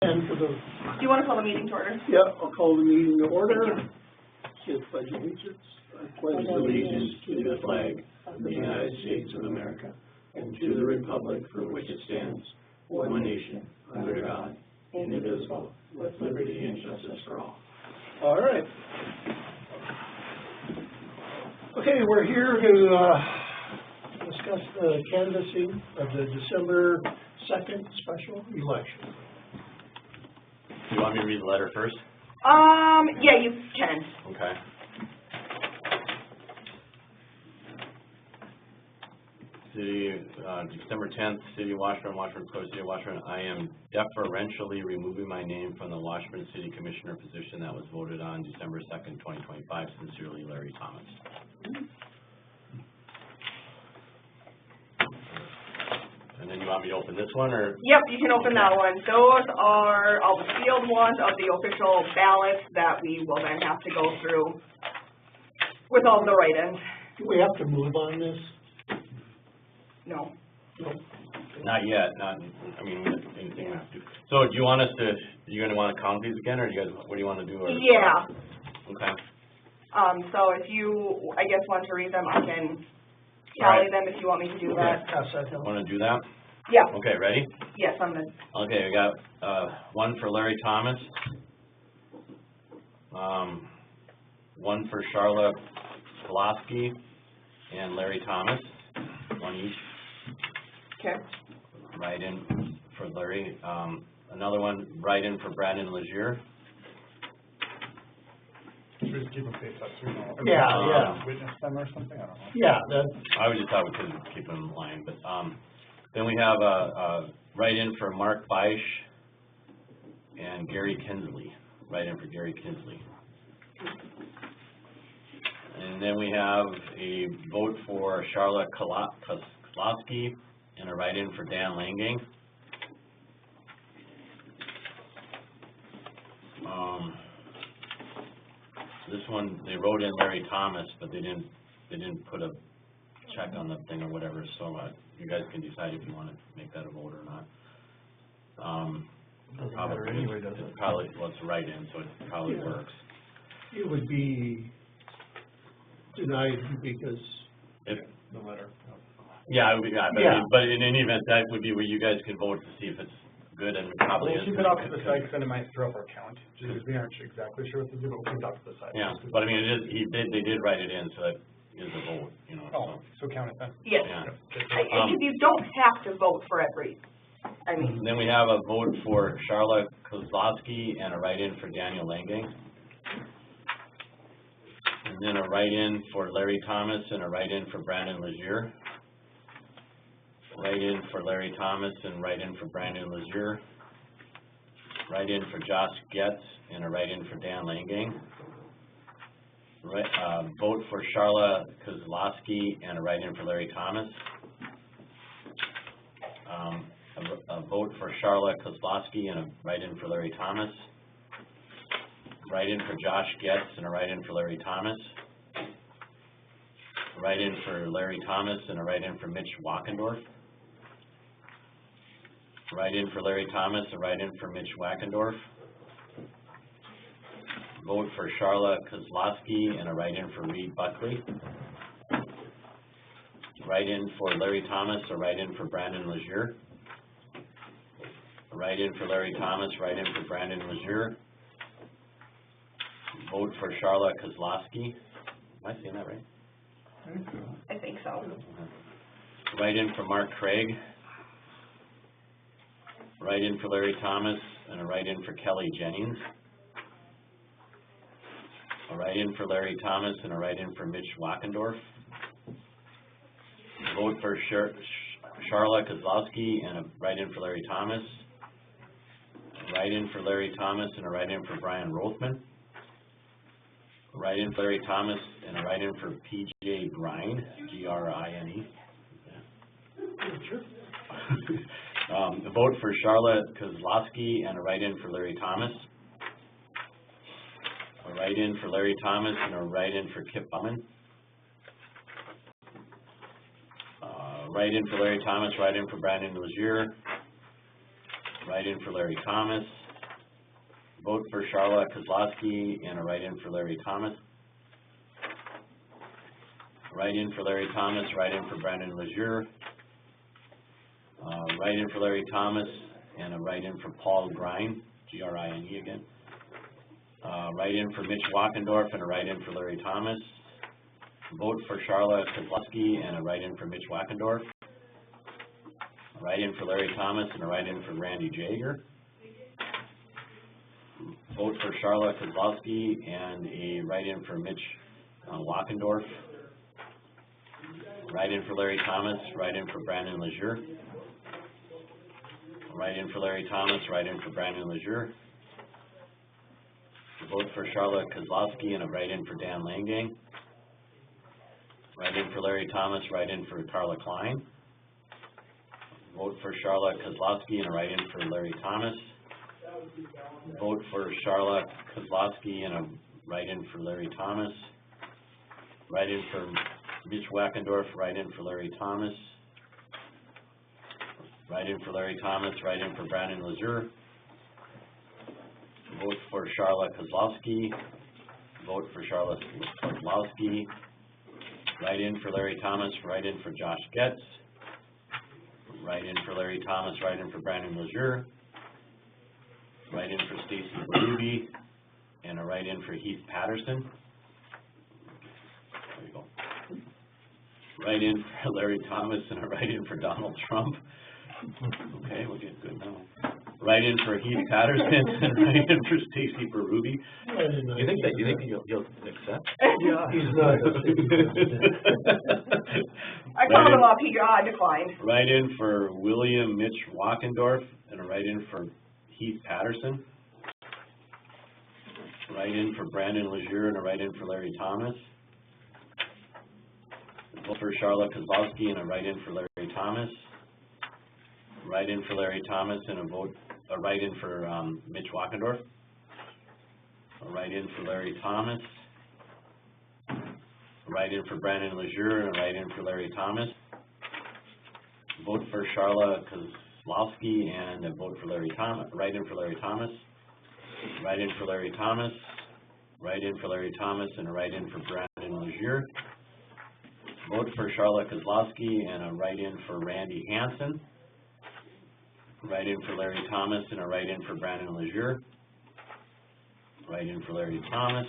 And for the, Do you want to call the meeting to order? yeah, I'll call the meeting to order. Give pledge allegiance. I pledge allegiance to the flag of the United States of America and to the republic for which it stands, one nation, under God, indivisible, with liberty and justice for all. All right. Okay, we're here to discuss the canvassing of the December 2nd special election. Do you want me to read the letter first? Yeah, you can. Okay. City, December 10th, City of Washburn, Washburn Close, City of Washburn. I am deferentially removing my name from the Washburn City Commissioner position that was voted on December 2nd, 2025. Sincerely, Larry Thomas. And then you want me to open this one, or? Yep, you can open that one. Those are all the sealed ones of the official ballots that we will then have to go through with all the write-ins. Do we have to move on this? No. No. Not yet, I mean, anything we have to do. So do you want us to, you gonna wanna count these again, or do you guys, what do you wanna do? Or? Yeah. Okay. So if you, I guess, want to read them, I can tally them if you want me to do that. Pass that down. Wanna do that? Yeah. Okay, ready? Yes, I'm good. Okay, we got, one for Larry Thomas. One for Charlotte Kolosky and Larry Thomas, one each. Okay. Write-in for Larry. Another one, write-in for Brandon Legier. Should we just keep them face up so we know? Yeah. Witness them or something, I don't know. Yeah, that, I would just thought we could keep them in line, but, then we have a write-in for Mark Beisch and Gary Kinsley. Write-in for Gary Kinsley. And then we have a vote for Charlotte Kolosky and a write-in for Dan Langang. This one, they wrote in Larry Thomas, but they didn't put a check on the thing or whatever, so you guys can decide if you want to make that a vote or not. Doesn't matter anyway, does it? It's probably, well, it's a write-in, so it probably Yeah. works. it would be denied because, If, The letter. yeah, it would be, yeah, but, Yeah. but in any event, that would be where you guys could vote to see if it's good, and it probably We'll is. keep it off to the side, because then it might throw up our count, just because we aren't exactly sure what to do, but we'll keep it off to the side. Yeah, but I mean, it is, they did write it in, so that is a vote, you know, Oh, so, so count it then. Yes. yeah. Because you don't have to vote for every, I mean, Then we have a vote for Charlotte Kozlowski and a write-in for Daniel Langang. And then a write-in for Larry Thomas and a write-in for Brandon Legier. Write-in for Larry Thomas and write-in for Brandon Legier. Write-in for Josh Getz and a write-in for Dan Langang. Vote for Charlotte Kozlowski and a write-in for Larry Thomas. A vote for Charlotte Kozlowski and a write-in for Larry Thomas. Write-in for Josh Getz and a write-in for Larry Thomas. Write-in for Larry Thomas and a write-in for Mitch Wackendorf. Write-in for Larry Thomas, a write-in for Mitch Wackendorf. Vote for Charlotte Kozlowski and a write-in for Reed Buckley. Write-in for Larry Thomas, a write-in for Brandon Legier. Write-in for Larry Thomas, write-in for Brandon Legier. Vote for Charlotte Kozlowski. Am I saying that right? I think so. Write-in for Mark Craig. Write-in for Larry Thomas and a write-in for Kelly Jennings. A write-in for Larry Thomas and a write-in for Mitch Wackendorf. Vote for Charlotte Kozlowski and a write-in for Larry Thomas. Write-in for Larry Thomas and a write-in for Brian Rothman. Write-in for Larry Thomas and a write-in for P.J. Grine, G-R-I-N-E. sure. A vote for Charlotte Kozlowski and a write-in for Larry Thomas. A write-in for Larry Thomas and a write-in for Kip Bowman. Write-in for Larry Thomas, write-in for Brandon Legier. Write-in for Larry Thomas, Vote for Charlotte Kozlowski and a write-in for Larry Thomas. Write-in for Larry Thomas, write-in for Brandon Lejeune. Write-in for Larry Thomas and a write-in for Paul Grine, G-R-I-N-E again. Write-in for Mitch Wackendorf and a write-in for Larry Thomas. Vote for Charlotte Kozlowski and a write-in for Mitch Wackendorf. A write-in for Larry Thomas and a write-in for Randy Jager. Vote for Charlotte Kozlowski and a write-in for Mitch Wackendorf. Write-in for Larry Thomas, write-in for Brandon Lejeune. Write-in for Larry Thomas, write-in for Brandon Lejeune. Vote for Charlotte Kozlowski and a write-in for Dan Langang. Write-in for Larry Thomas, write-in for Carla Klein. Vote for Charlotte Kozlowski and a write-in for Larry Thomas. Vote for Charlotte Kozlowski and a write-in for Larry Thomas. Write-in for Mitch Wackendorf, write-in for Larry Thomas. Write-in for Larry Thomas, write-in for Brandon Lejeune. Vote for Charlotte Kozlowski. Vote for Charlotte Kozlowski. Write-in for Larry Thomas, write-in for Josh Getz. Write-in for Larry Thomas, write-in for Brandon Lejeune. Write-in for Stacy Berube, and a write-in for Heath Patterson. There you go. Write-in for Larry Thomas and a write-in for Donald Trump. Okay, we'll get good now. Write-in for Heath Patterson and write-in for Stacy Berube. You think you'll accept? Yeah, he's not. I called him up, he declined. Write-in for William Mitch Wackendorf and a write-in for Heath Patterson. Write-in for Brandon Lejeune and a write-in for Larry Thomas. Vote for Charlotte Kozlowski and a write-in for Larry Thomas. Write-in for Larry Thomas and a write-in for Mitch Wackendorf. A write-in for Larry Thomas. A write-in for Brandon Lejeune and a write-in for Larry Thomas. Vote for Charlotte Kozlowski and a vote for Larry Thomas. Write-in for Larry Thomas. Write-in for Larry Thomas. Write-in for Larry Thomas and a write-in for Brandon Lejeune. Vote for Charlotte Kozlowski and a write-in for Randy Hansen. Write-in for Larry Thomas and a write-in for Brandon Lejeune. Write-in for Larry Thomas.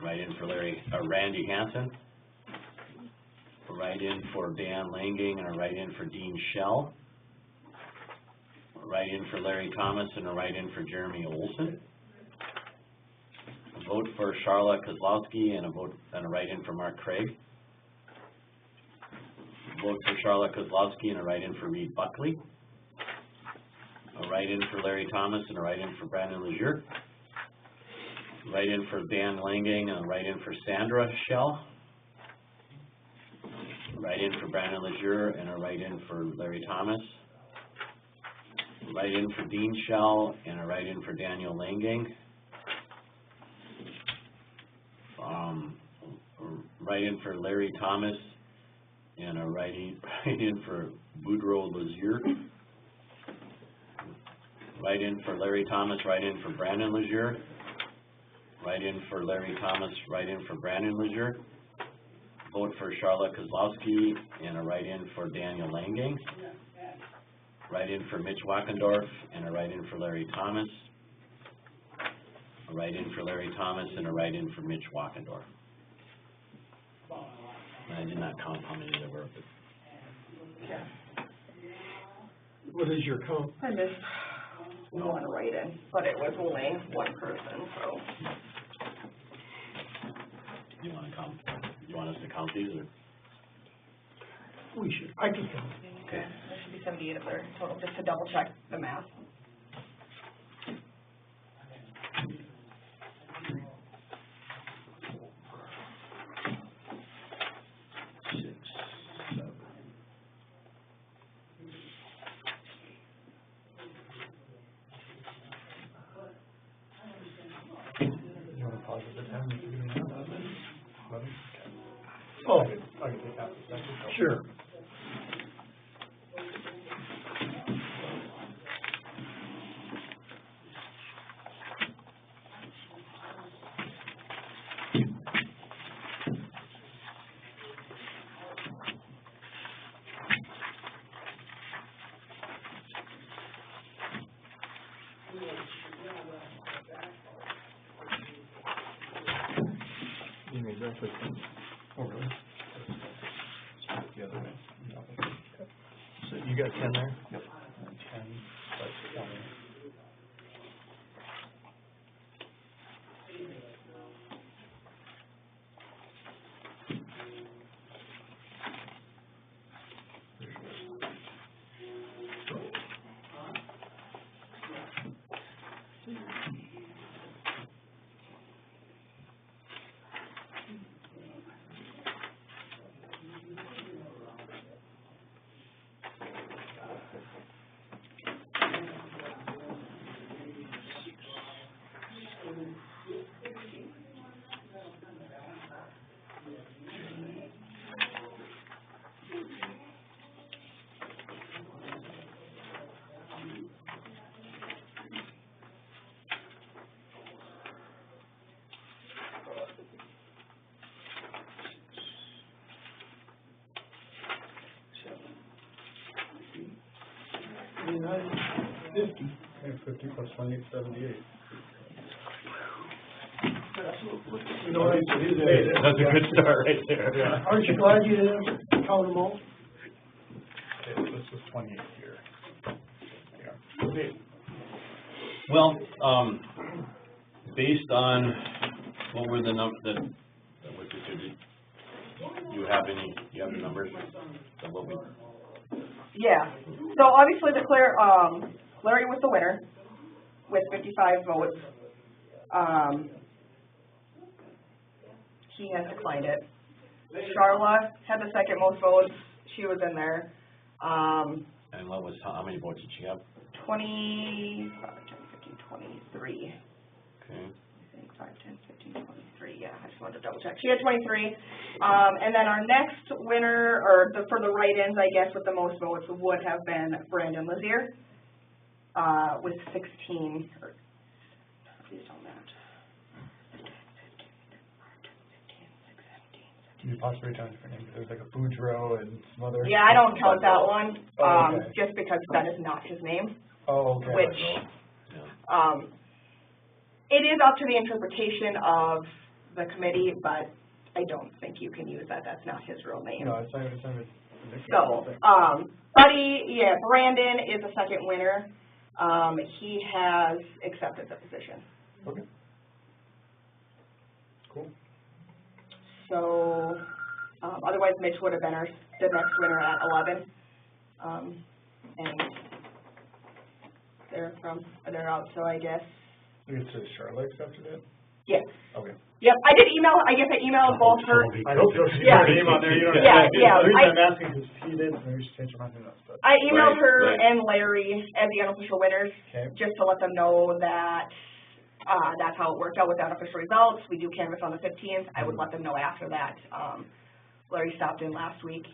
Write-in for Randy Hansen. Write-in for Dan Langang and a write-in for Dean Shell. Write-in for Larry Thomas and a write-in for Jeremy Olson. A vote for Charlotte Kozlowski and a write-in for Mark Craig. Vote for Charlotte Kozlowski and a write-in for Reed Buckley. A write-in for Larry Thomas and a write-in for Brandon Lejeune. Write-in for Dan Langang and a write-in for Sandra Shell. Write-in for Brandon Lejeune and a write-in for Larry Thomas. Write-in for Dean Shell and a write-in for Daniel Langang. Write-in for Larry Thomas and a write-in for Boudreaux Lazier. Write-in for Larry Thomas, write-in for Brandon Lejeune. Write-in for Larry Thomas, write-in for Brandon Lejeune. Vote for Charlotte Kozlowski and a write-in for Daniel Langang. Write-in for Mitch Wackendorf and a write-in for Larry Thomas. A write-in for Larry Thomas and a write-in for Mitch Wackendorf. And I did not count how many there were, but What is your count? I missed one write-in, but it was only one person, so. you want to count? You want us to count these, or? We should, I can count. Okay. There should be 78 of their total, just to double check the math. You want to pause at the time? If you're doing that? 11? Oh, I can take half a second. sure. You mean exactly over there? The other way. So you got 10 there? Yep. 10 plus 20. $50. Okay, 50 plus 20 is 78. You know what I do there? That's a good start right there. Yeah. Aren't you glad you didn't count them all? Okay, this is 28 here. Yeah. Okay. Well, based on what were the numbers that we considered, do you have the numbers of what we? Yeah, so obviously Larry was the winner with 55 votes. He has declined it. Charla had the second most votes. She was in there. And how many votes did she have? 20, 5, 10, 15, 23. Okay. I think 5, 10, 15, 23. Yeah, I just wanted to double check. She had 23. And then our next winner, for the write-ins, I guess, with the most votes would have been Brandon Lazier with 16. Please don't match. Can you possibly tell me different names? There's like a Boudreaux and some other. Yeah, I don't count that one, Oh, okay. just because that is not his name. Oh, okay. Which, Yeah. it is up to the interpretation of the committee, but I don't think you can use that. That's not his real name. No, it's not even. So, Brandon is the second winner. He has accepted the position. Okay. Cool. So, otherwise Mitch would have been the next winner at 11. And they're out, so I guess. You get to Charlotte accepted it? Yes. Okay. Yep, I emailed both her. I hope so. She Yeah. put her name on there. You don't Yeah, have to. yeah, The reason I- I'm asking is he did, maybe she changed her mind on that, but. I emailed her Right. and Larry as the unofficial winners, Okay. just to let them know that, that's how it worked out with the unofficial results. We do canvass on the 15th. I would let them know after that. Larry stopped in last week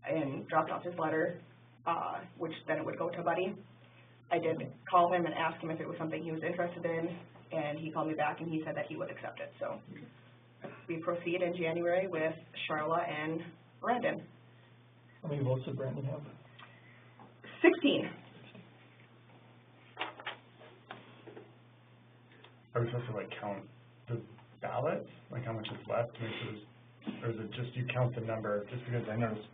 and dropped off his letter, which then it would go to Buddy. I did call him and ask him if it was something he was interested in, and he called me back and he said that he would accept it. So we proceed in January with Charla and Brandon. How many votes did Brandon have? 16. Are we supposed to like count the ballots? Like how much is left to make sure there's, or is it just you count the number, just because I noticed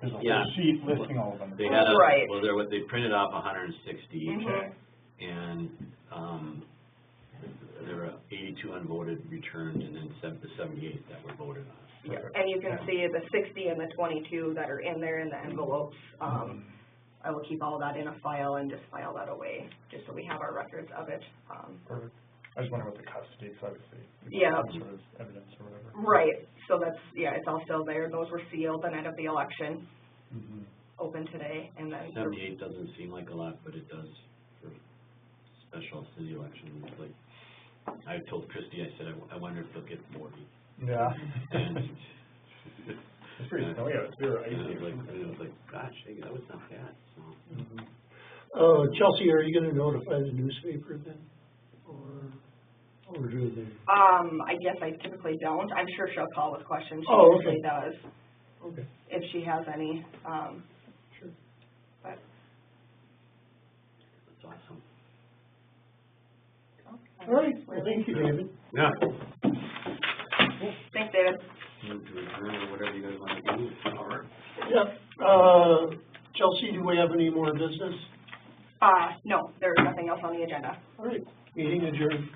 there's a Yeah. whole sheet listing all of them. They had Right. they printed off 160 each, Mhm. and there were 82 unvoted returned, and then the 78 that were voted on. Yeah, and you can see the 60 and the 22 that are in there in the envelopes. I will keep all that in a file and just file that away, just so we have our records of it. Perfect. I just wonder what the custody, because obviously. Yeah. Some sort of evidence or whatever. Right, so that's, it's all still there. Those were sealed the night of the election, Mm-hmm. open today, and then. 78 doesn't seem like a lot, but it does for special city elections. Like, I told Christie, I said, I wonder if they'll get 40. Yeah. And It's pretty snowy out, it's very and icy. it was like, gosh, hey, that was not bad, so. Mm-hmm. Chelsea, are you gonna notify the newspaper then? Or do they? I guess I typically don't. I'm sure she'll call with questions. She Oh, usually okay. does, Okay. if she has any. Sure. But That's awesome. All right, well, thank you, David. Yeah. Thanks, David. Move to adjourn or whatever you guys want to do. All right. Yep, Chelsea, do we have any more business? No, there's nothing else on the agenda. All right, meeting adjourned.